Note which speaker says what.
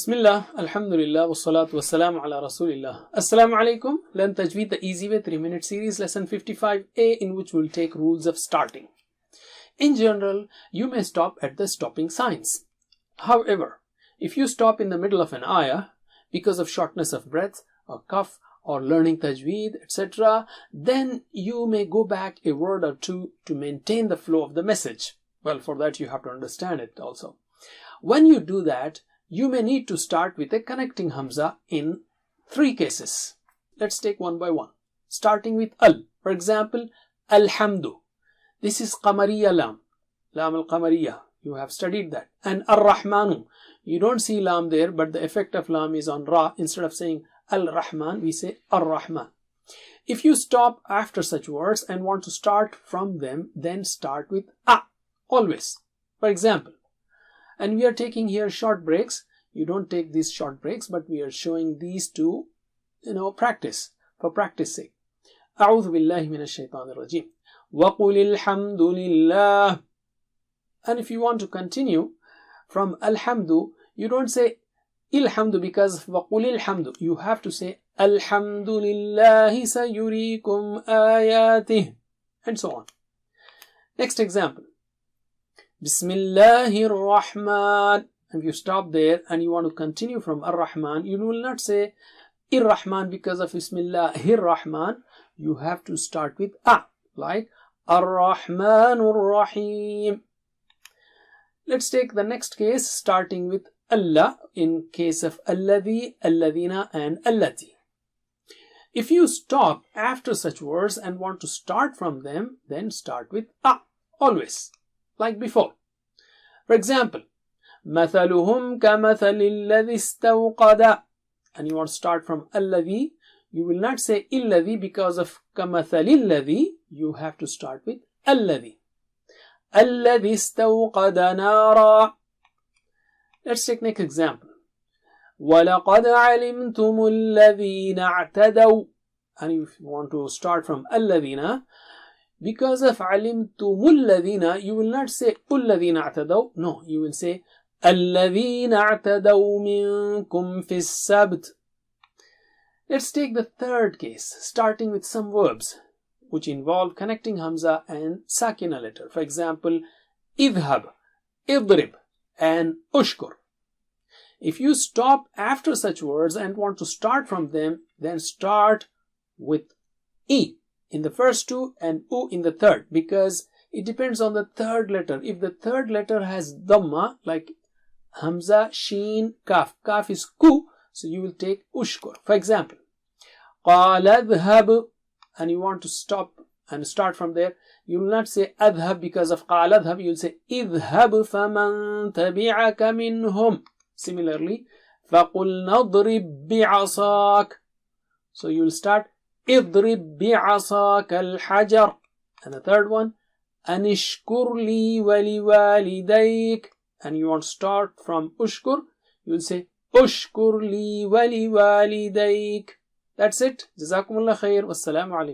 Speaker 1: Bismillah, alhamdulillah, wassalatu wassalamu ala rasulillah. Assalamu alaikum. Learn Tajweed the easy way 3-minute series, lesson 55A, in which we'll take rules of starting. In general, you may stop at the stopping signs. However, if you stop in the middle of an ayah because of shortness of breath or cough or learning Tajweed, etc., then you may go back a word or two to maintain the flow of the message. Well, for that you have to understand it also. When you do that, you may need to start with a connecting hamza in 3 cases. Let's take one by one. Starting with al. For example, alhamdu. This is qamariya lam. Lam al-qamariya. You have studied that. And ar-rahmanu. You don't see lam there, but the effect of lam is on ra. Instead of saying al-rahman, we say ar-rahman. If you stop after such words and want to start from them, then start with a. Always. For example, and we are taking here short breaks. You don't take these short breaks, but we are showing these to, practice. For practice sake. أعوذ بالله من الشيطان الرجيم. وقل الحمد لله. And if you want to continue from alhamdu, you don't say ilhamdu because وقل الحمد. You have to say الحمد لله سيريكم آياته. And so on. Next example. Bismillahir Rahman. If you stop there and you want to continue from Ar-Rahman, you will not say Ir-Rahman because of Bismillahir Rahman. You have to start with A, like Ar-Rahmanur Rahim. Let's take the next case, starting with Allah in case of Alladhi, Alladhina, and Allati. If you stop after such words and want to start from them, then start with A, always. Like before. For example, مثلهم كمثل الذي استوقد. And you want to start from الذي. You will not say الذي because of كمثل الذي. You have to start with الذي. الذي استوقد نارا. Let's take next example. ولقد علمتم الذين اعتدوا. And if you want to start from الذين, because of علمتم الذين, you will not say الذين اعتدوا. No, you will say الذين اعتدوا منكم في السبت. Let's take the third case, starting with some verbs which involve connecting hamza and sakina letter. For example, اذهب, اضرب, and ushkur. If you stop after such words and want to start from them, then start with E in the first two and U in the third, because it depends on the third letter. If the third letter has dhamma, like hamza, sheen, kaf. Kaf is ku, so you will take ushkur. For example, قال اذهب, and you want to stop and start from there. You will not say adhab because of قال اذهب. You will say اذهب فمن تبعك منهم. Similarly, فقل نضرب بعصاك. So you will start اضرب بعصاك الحجر. And the third one, أنشكر لي ولوالديك. And you want to start from ushkur. You will say أشكر لي ولوالديك. That's it. جزاكم الله خير والسلام عليكم.